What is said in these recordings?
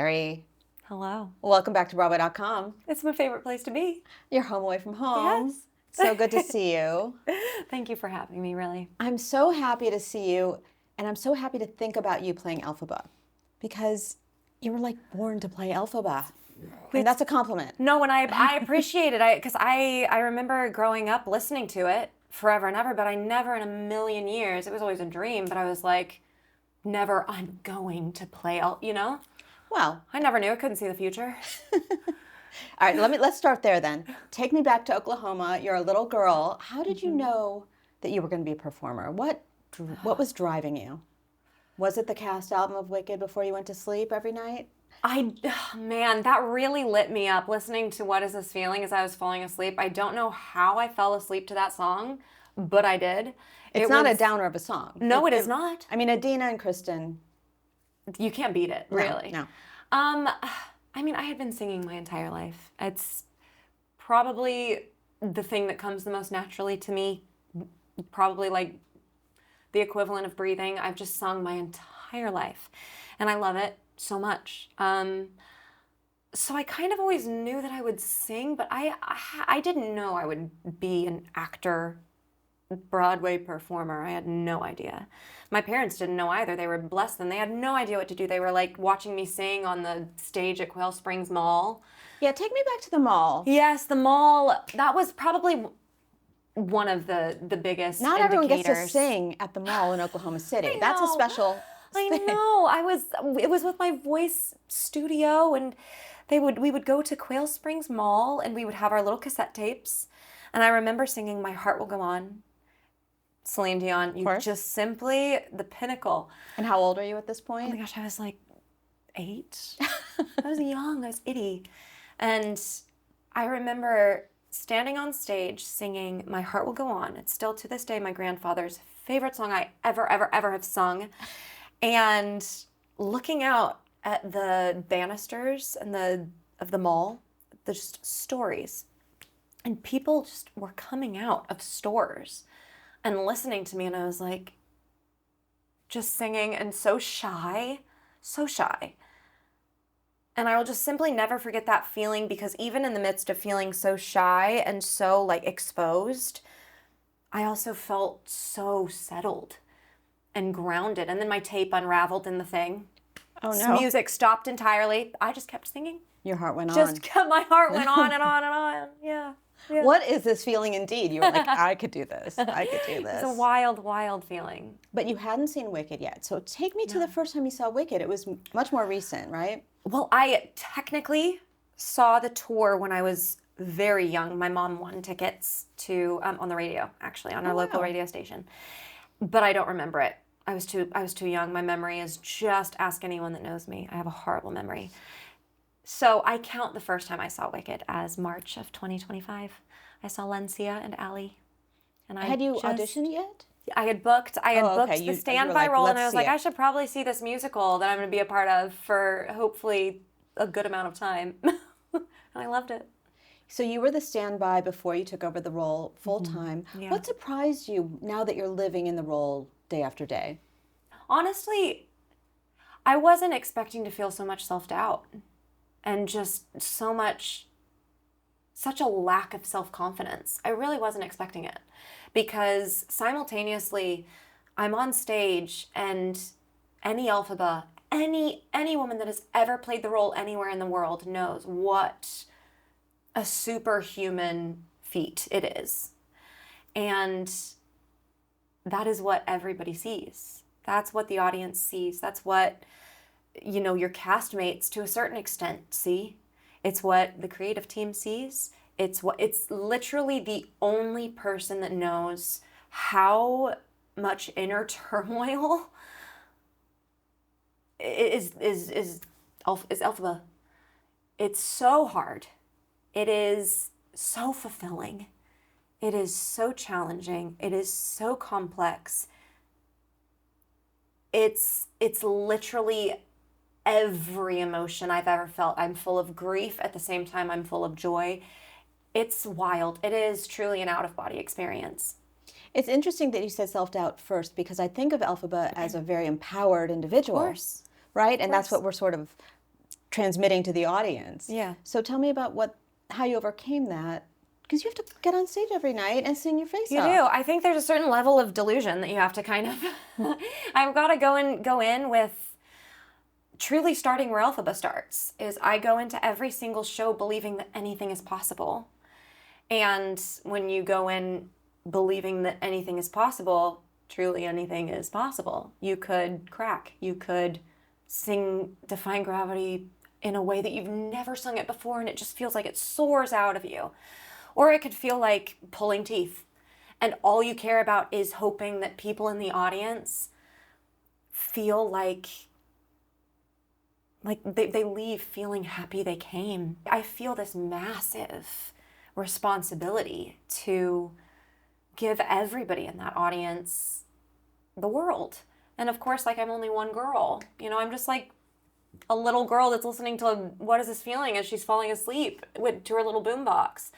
Keri. Hello. Welcome back to Broadway.com. It's my favorite place to be. You're home away from home. Yes. So good to see you. Thank you for having me, really. I'm so happy to see you, and I'm so happy to think about you playing Elphaba, because you were like born to play Elphaba. And that's a compliment. No, and I appreciate it, because I remember growing up listening to it forever and ever, but I never in a million years, it was always a dream, but I was like, never, I'm going to play, Well, I never knew. I couldn't see the future. all right, let's start there then. Take me back to Oklahoma. You're a little girl. How did you know that you were going to be a performer? What was driving you? Was it the cast album of Wicked before you went to sleep every night? Man, that really lit me up listening to What Is This Feeling as I was falling asleep. I don't know how I fell asleep to that song, but I did. It's not a downer of a song. No, it is not. I mean, Adina and Kristen. You can't beat it, really. No. I mean, I had been singing my entire life. It's probably the thing that comes the most naturally to me. Probably like the equivalent of breathing. I've just sung my entire life, and I love it so much. So I kind of always knew that I would sing, but I didn't know I would be an actor, Broadway performer. I had no idea. My parents didn't know either. They were blessed, and they had no idea what to do. They were like watching me sing on the stage at Quail Springs Mall. Yeah, take me back to the mall. Yes, the mall. That was probably one of the biggest Not indicators. everyone gets to sing at the mall in Oklahoma City. That's a special I thing. know. It was with my voice studio, and we would go to Quail Springs Mall, and we would have our little cassette tapes. And I remember singing "My Heart Will Go On." Celine Dion, just simply the pinnacle. And how old are you at this point? Oh my gosh, I was like 8. I was young. I was itty. And I remember standing on stage singing "My Heart Will Go On." It's still to this day my grandfather's favorite song I ever have sung. And looking out at the banisters and of the mall, there's just stories. And people just were coming out of stores and listening to me, and I was like, just singing and so shy. And I will just simply never forget that feeling, because even in the midst of feeling so shy and so like exposed, I also felt so settled and grounded. And then my tape unraveled in the thing. Oh no. Music stopped entirely. I just kept singing. Your heart went on. My heart went on and on and on. Yeah. What is this feeling indeed? You were like, I could do this. I could do this. It's a wild, wild feeling. But you hadn't seen Wicked yet. So take me to the first time you saw Wicked. It was much more recent, right? Well, I technically saw the tour when I was very young. My mom won tickets to on the radio, actually, on our local radio station. But I don't remember it. I was too young. My memory is just, ask anyone that knows me. I have a horrible memory. So I count the first time I saw Wicked as March of 2025. I saw Lencia and Allie. And Had you auditioned yet? I had booked Okay. the standby role, and I was like, I should probably see this musical that I'm going to be a part of for hopefully a good amount of time. And I loved it. So you were the standby before you took over the role full time. Yeah. What surprised you now that you're living in the role day after day? Honestly, I wasn't expecting to feel so much self-doubt and just such a lack of self-confidence. I really wasn't expecting it, because simultaneously I'm on stage, and any Elphaba, any woman that has ever played the role anywhere in the world knows what a superhuman feat it is. And that is what everybody sees. That's what the audience sees. That's what, your castmates to a certain extent see. It's what the creative team sees. It's literally the only person that knows how much inner turmoil is Elphaba. It's so hard. It is so fulfilling. It is so challenging. It is so complex. It's literally every emotion I've ever felt. I'm full of grief. At the same time, I'm full of joy. It's wild. It is truly an out-of-body experience. It's interesting that you said self-doubt first, because I think of Elphaba as a very empowered individual. Of course. Right? And that's what we're sort of transmitting to the audience. Yeah. So tell me about how you overcame that, because you have to get on stage every night and sing your face You off. do. I think there's a certain level of delusion that you have to kind of. I've got to go in with truly starting where Elphaba starts. Is I go into every single show believing that anything is possible, and when you go in believing that anything is possible, truly anything is possible. You could crack. You could sing Defying Gravity in a way that you've never sung it before, and it just feels like it soars out of you. Or it could feel like pulling teeth, and all you care about is hoping that people in the audience feel like they leave feeling happy they came. I feel this massive responsibility to give everybody in that audience the world. And of course, like, I'm only one girl. You know, I'm just like a little girl that's listening to What Is This Feeling as she's falling asleep to her little boombox,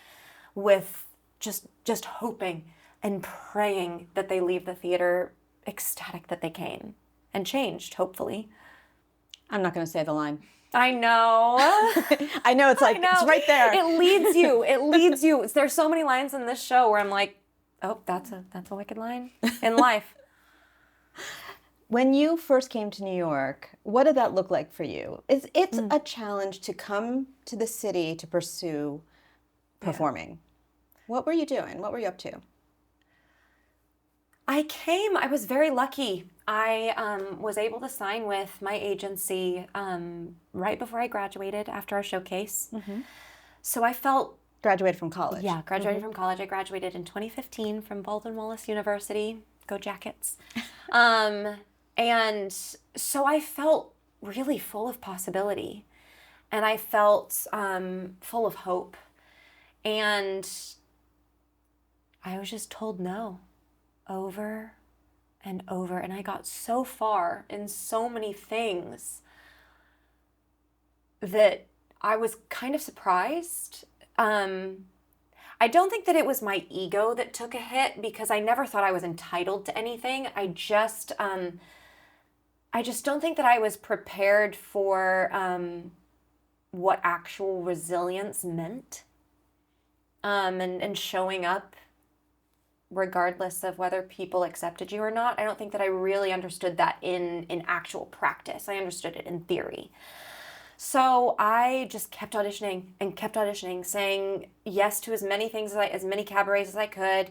with just hoping and praying that they leave the theater ecstatic that they came and changed, hopefully. I'm not going to say the line. I know. I know, it's like, it's right there. It leads you. It leads you. There's so many lines in this show where I'm like, oh, that's a wicked line in life. When you first came to New York, what did that look like for you? It's a challenge to come to the city to pursue performing. Yeah. What were you doing? What were you up to? I was very lucky. I was able to sign with my agency right before I graduated after our showcase. Mm-hmm. So I felt... Graduated from college. Yeah, graduated from college. I graduated in 2015 from Baldwin Wallace University. Go Jackets. And so I felt really full of possibility. And I felt full of hope. And I was just told no over and over. And I got so far in so many things that I was kind of surprised. I don't think that it was my ego that took a hit, because I never thought I was entitled to anything. I just don't think that I was prepared for what actual resilience meant. And showing up regardless of whether people accepted you or not. I don't think that I really understood that in actual practice. I understood it in theory. So I just kept auditioning, saying yes to as many things, as many cabarets as I could.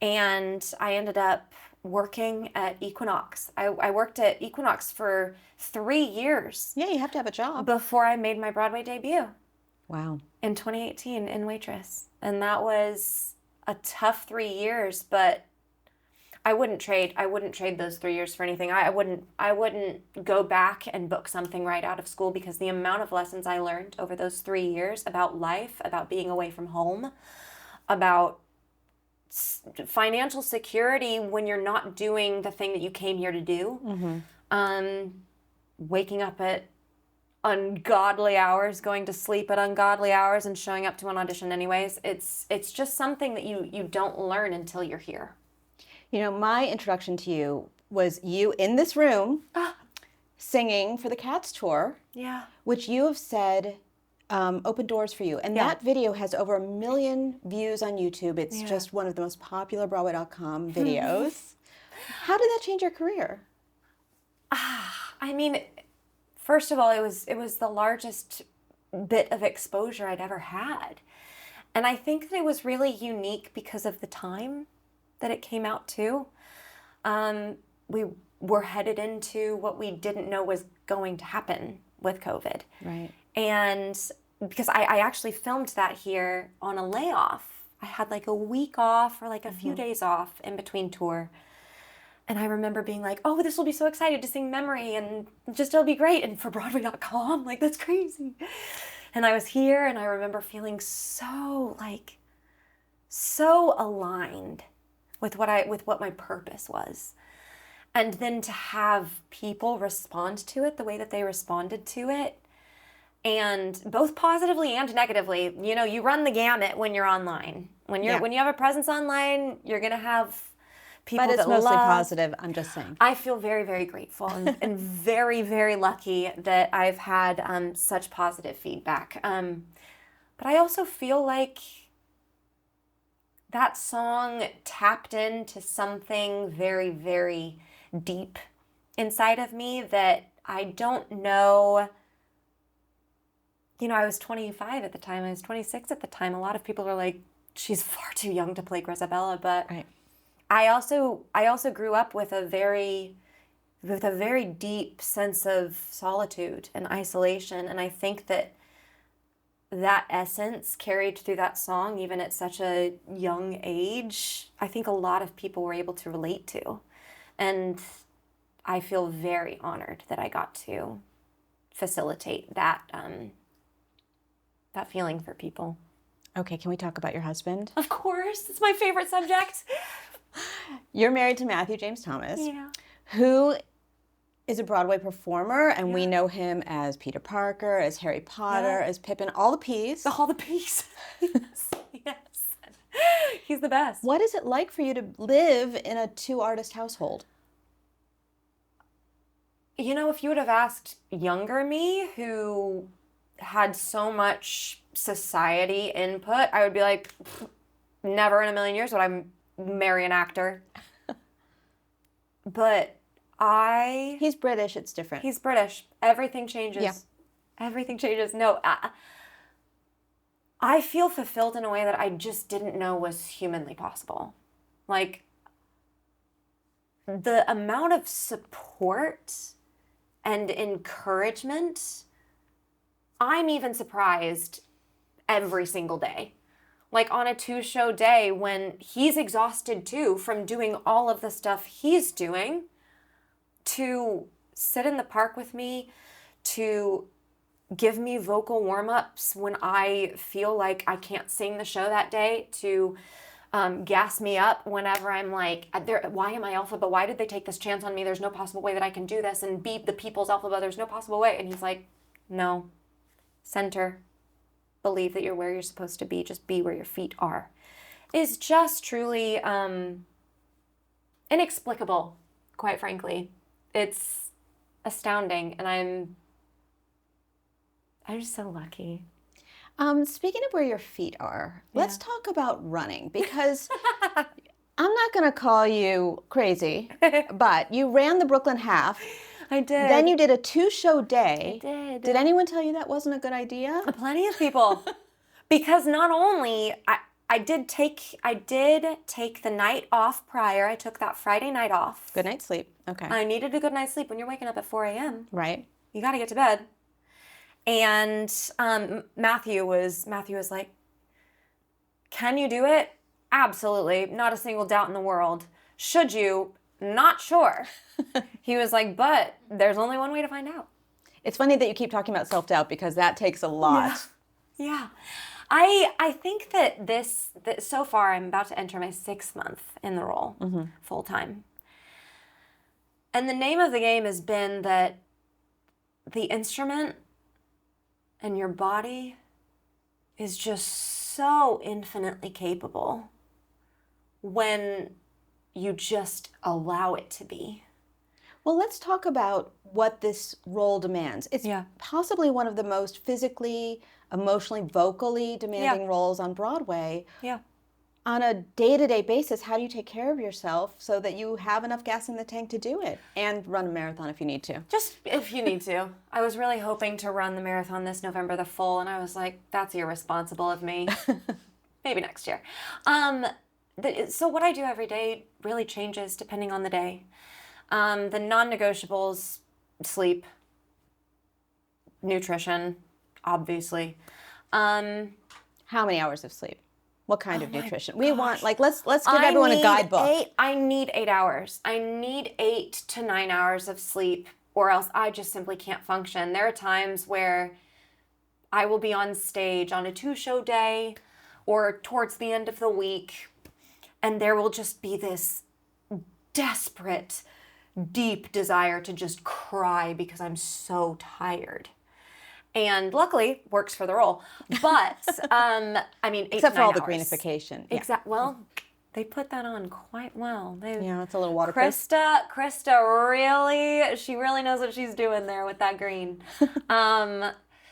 And I ended up working at Equinox. I worked at Equinox for 3 years. Yeah, you have to have a job. Before I made my Broadway debut. Wow. In 2018 in Waitress. And that was a tough 3 years, but I wouldn't trade those 3 years for anything. I wouldn't go back and book something right out of school, because the amount of lessons I learned over those 3 years about life, about being away from home, about financial security when you're not doing the thing that you came here to do, waking up at ungodly hours, going to sleep at ungodly hours, and showing up to an audition anyways. It's just something that you don't learn until you're here. You know, my introduction to you was you in this room singing for the Cats tour. Yeah. Which you have said opened doors for you. And that video has over 1 million views on YouTube. It's just one of the most popular Broadway.com videos. How did that change your career? I mean, first of all, it was the largest bit of exposure I'd ever had. And I think that it was really unique because of the time that it came out to. We were headed into what we didn't know was going to happen with COVID. Right. And because I actually filmed that here on a layoff. I had like a week off or like a few days off in between tour. And I remember being like, oh, this will be so excited to sing Memory, and just it'll be great. And for Broadway.com, like, that's crazy. And I was here, and I remember feeling so aligned with what my purpose was. And then to have people respond to it the way that they responded to it, and both positively and negatively. You know, you run the gamut when you're online. When you have a presence online, you're going to have people But it's that mostly love. positive, I'm just saying. I feel very, very grateful and very, very lucky that I've had such positive feedback. But I also feel like that song tapped into something very, very deep inside of me that I don't know. You know, I was 25 at the time. I was 26 at the time. A lot of people are like, she's far too young to play Grisabella. But Right. I also grew up with a very deep sense of solitude and isolation. And I think that essence carried through that song, even at such a young age, I think a lot of people were able to relate to. And I feel very honored that I got to facilitate that that feeling for people. Okay, can we talk about your husband? Of course, it's my favorite subject. You're married to Matthew James Thomas, Yeah. who is a Broadway performer, and we know him as Peter Parker, as Harry Potter, as Pippin, all the P's. All the P's. Yes. Yes. He's the best. What is it like for you to live in a two-artist household? You know, if you would have asked younger me, who had so much society input, I would be like, never in a million years would I marry an actor. But He's British, it's different. He's British. Everything changes. Yeah. Everything changes. No, I feel fulfilled in a way that I just didn't know was humanly possible. Like, the amount of support and encouragement, I'm even surprised every single day. Like on a 2-show day when he's exhausted too from doing all of the stuff he's doing, to sit in the park with me, to give me vocal warm-ups when I feel like I can't sing the show that day, to gas me up whenever I'm like, why am I Elphaba? Why did they take this chance on me? There's no possible way that I can do this and be the people's Elphaba. There's no possible way. And he's like, no, center, believe that you're where you're supposed to be. Just be where your feet are. Is just truly inexplicable, quite frankly. It's astounding, and I'm just so lucky. Speaking of where your feet are, let's talk about running, because I'm not going to call you crazy, but you ran the Brooklyn Half. I did. Then you did a 2-show day. I did. Did anyone tell you that wasn't a good idea? Plenty of people. Because not only I did take the night off prior. I took that Friday night off. Good night's sleep. Okay. I needed a good night's sleep. When you're waking up at 4 a.m. Right. You got to get to bed. And Matthew was like, can you do it? Absolutely. Not a single doubt in the world. Should you? Not sure. He was like, but there's only one way to find out. It's funny that you keep talking about self-doubt, because that takes a lot. Yeah. I think that so far I'm about to enter my 6th month in the role, full time. And the name of the game has been that the instrument and your body is just so infinitely capable when you just allow it to be. Well, let's talk about what this role demands. It's possibly one of the most physically, emotionally, vocally demanding roles on Broadway. Yeah. On a day-to-day basis, how do you take care of yourself so that you have enough gas in the tank to do it and run a marathon if you need to? Just if you need to. I was really hoping to run the marathon this November, the full, and I was like, that's irresponsible of me. Maybe next year. So what I do every day really changes depending on the day. The non-negotiables, sleep, nutrition, obviously. How many hours of sleep? What kind of nutrition? We want, like, let's give everyone a guidebook. I need 8 hours. I need 8 to 9 hours of sleep, or else I just simply can't function. There are times where I will be on stage on a 2-show day or towards the end of the week, and there will just be this desperate, deep desire to just cry because I'm so tired. And luckily, works for the role. But, I mean, 8 Except to 9 for all hours. the greenification. Exactly. Well, They put that on quite well. Yeah, it's a little waterproof. Krista she really knows what she's doing there with that green.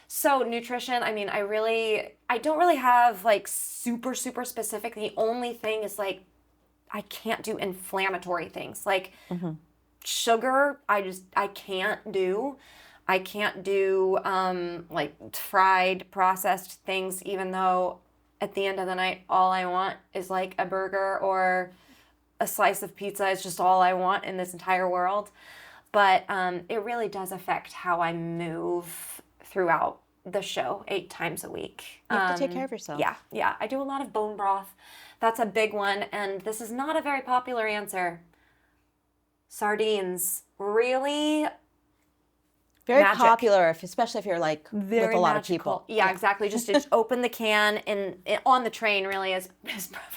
So nutrition, I mean, I don't really have like super, super specific. The only thing is like, I can't do inflammatory things. Like sugar, I can't do. I can't do like fried, processed things, even though at the end of the night, all I want is like a burger or a slice of pizza. It's just all I want in this entire world. But it really does affect how I move throughout the show 8 times a week. You have to take care of yourself. Yeah. I do a lot of bone broth. That's a big one. And this is not a very popular answer. Sardines. Really very magic. Popular, especially if you're like very with a lot magical. of people. Yeah, exactly. Just open the can and on the train really is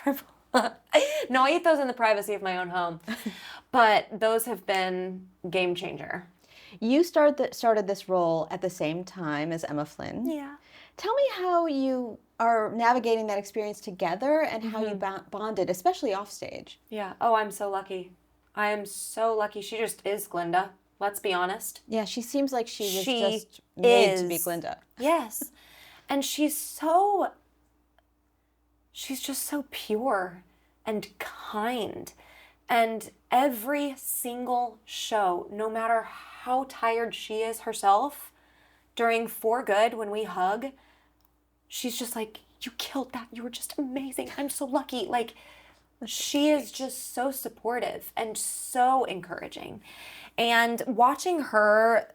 preferable. No, I eat those in the privacy of my own home. But those have been game changer. You started this role at the same time as Emma Flynn. Yeah. Tell me how you are navigating that experience together and how you bonded, especially off stage. Yeah. Oh, I'm so lucky. I am so lucky. She just is Glinda. Let's be honest. Yeah, she seems like she was She just made to is. be Glinda. Yes. And she's just so pure and kind. And every single show, no matter how tired she is herself, during For Good, when we hug, she's just like, you killed that. You were just amazing. I'm so lucky. Like, she is just so supportive and so encouraging. And watching her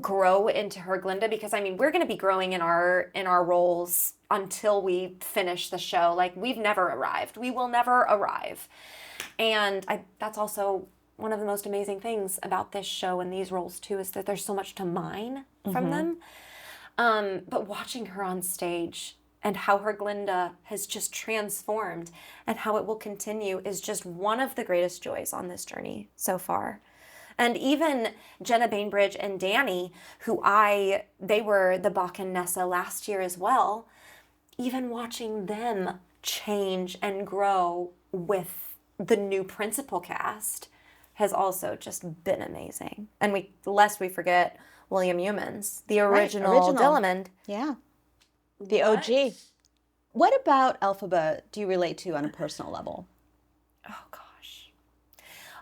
grow into her Glinda, because I mean, we're going to be growing in our roles until we finish the show. Like, we've never arrived. We will never arrive. And that's also one of the most amazing things about this show and these roles too, is that there's so much to mine from them. But watching her on stage and how her Glinda has just transformed and how it will continue is just one of the greatest joys on this journey so far. And even Jenna Bainbridge and Danny, they were the Bach and Nessa last year as well, even watching them change and grow with the new principal cast has also just been amazing. And lest we forget William Youmans, the original Dillamond. Yeah. The OG. What about Elphaba do you relate to on a personal level? Oh, gosh.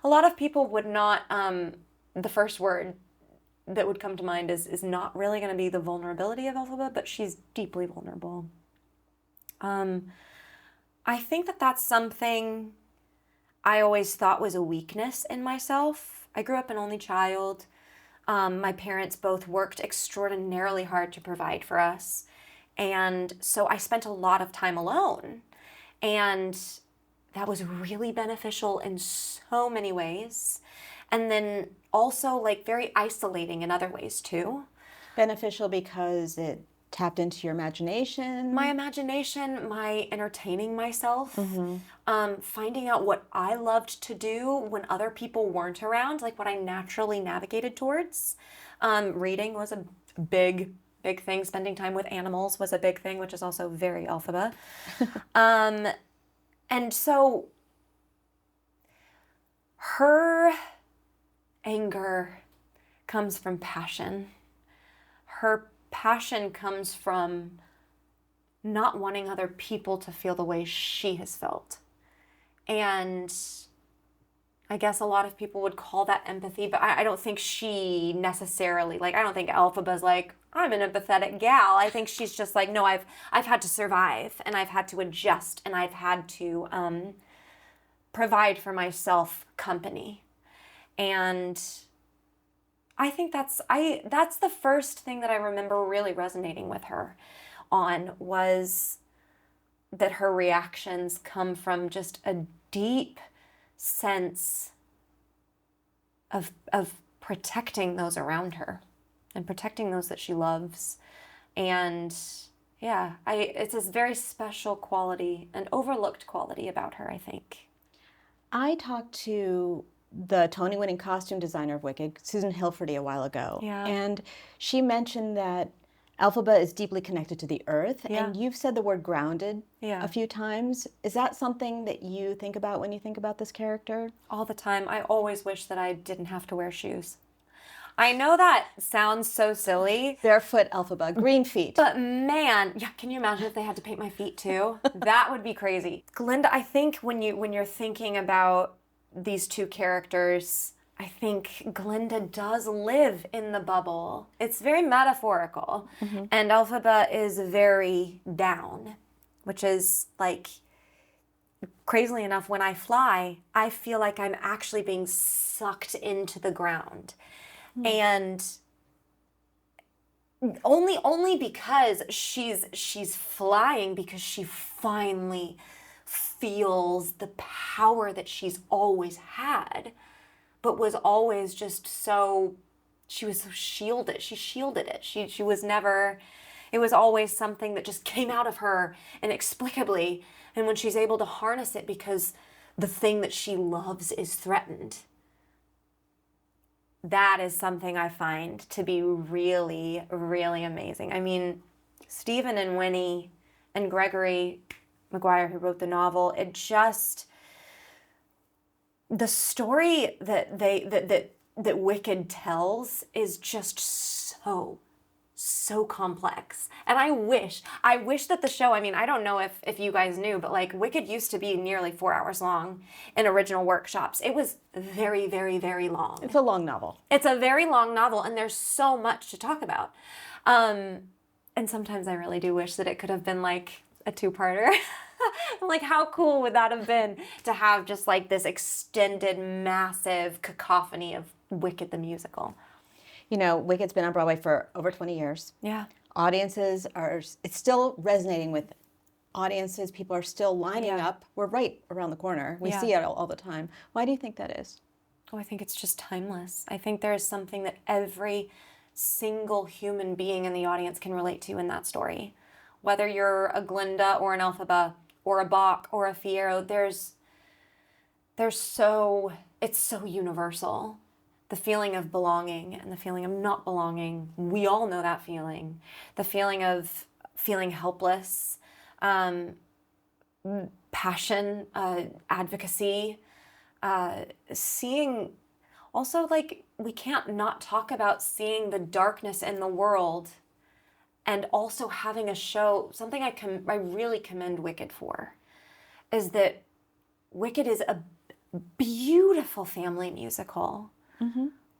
A lot of people would not, the first word that would come to mind is not really going to be the vulnerability of Elphaba, but she's deeply vulnerable. I think that that's something I always thought was a weakness in myself. I grew up an only child. My parents both worked extraordinarily hard to provide for us. And so I spent a lot of time alone. And that was really beneficial in so many ways. And then also like very isolating in other ways too. Beneficial because it tapped into your imagination. My imagination, my entertaining myself, finding out what I loved to do when other people weren't around, like what I naturally navigated towards. Reading was a big thing. Spending time with animals was a big thing, which is also very Elphaba. And so her anger comes from passion. Her passion comes from not wanting other people to feel the way she has felt. And I guess a lot of people would call that empathy, but I don't think she necessarily, like, I don't think Elphaba's like, I'm an empathetic gal. I think she's just like, no, I've had to survive, and I've had to adjust, and I've had to provide for myself company. And I think that's the first thing that I remember really resonating with her on, was that her reactions come from just a deep sense of protecting those around her and protecting those that she loves. And yeah, it's this very special quality, an overlooked quality about her, I think. I talked to the Tony-winning costume designer of Wicked, Susan Hilferty, a while ago. Yeah. And she mentioned that Elphaba is deeply connected to the earth, Yeah. and you've said the word grounded Yeah. a few times. Is that something that you think about when you think about this character? All the time. I always wish that I didn't have to wear shoes. I know that sounds so silly. Barefoot Elphaba, green feet. But man, yeah, can you imagine if they had to paint my feet too? That would be crazy. Glinda, I think when you're thinking about these two characters, I think Glinda does live in the bubble. It's very metaphorical. And Elphaba is very down, which is like, crazily enough, when I fly, I feel like I'm actually being sucked into the ground. And only because she's flying, because she finally feels the power that she's always had, but was always just so, she was so shielded. She shielded it. She was never, it was always something that just came out of her inexplicably. And when she's able to harness it because the thing that she loves is threatened, that is something I find to be really, really amazing. I mean, Stephen and Winnie and Gregory Maguire, who wrote the novel, it just, the story that Wicked tells is just so complex. And I wish that the show, I mean, I don't know if you guys knew, but like Wicked used to be nearly 4 hours long in original workshops. It was very, very, very long. It's a long novel. It's a very long novel, and there's so much to talk about. And sometimes I really do wish that it could have been like a two-parter. Like, how cool would that have been to have just like this extended, massive cacophony of Wicked the musical? You know, Wicked's been on Broadway for over 20 years. Yeah. Audiences are, it's still resonating with audiences. People are still lining up. We're right around the corner. We see it all the time. Why do you think that is? Oh, I think it's just timeless. I think there is something that every single human being in the audience can relate to in that story. Whether you're a Glinda or an Elphaba or a Bach or a Fiyero, it's so universal. The feeling of belonging and the feeling of not belonging, we all know that feeling. The feeling of feeling helpless, passion, advocacy, seeing, also like we can't not talk about seeing the darkness in the world and also having a show. Something I really commend Wicked for is that Wicked is a beautiful family musical.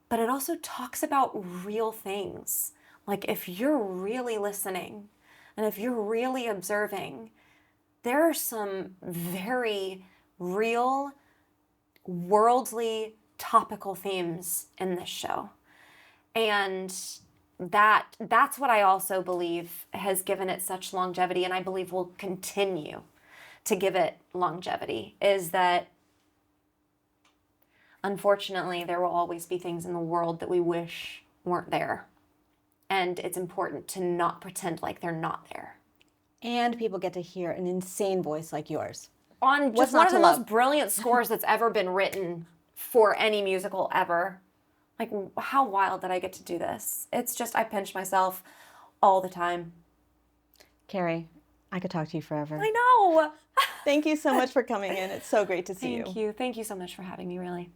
But it also talks about real things. Like, if you're really listening and if you're really observing, there are some very real, worldly, topical themes in this show. And that's what I also believe has given it such longevity, and I believe will continue to give it longevity, is that unfortunately, there will always be things in the world that we wish weren't there. And it's important to not pretend like they're not there. And people get to hear an insane voice like yours. On What's just not one of to the love? most brilliant scores that's ever been written for any musical ever. Like, how wild that I get to do this. It's just, I pinch myself all the time. Keri, I could talk to you forever. I know. Thank you so much for coming in. It's so great to see you. Thank you. Thank you so much for having me, really.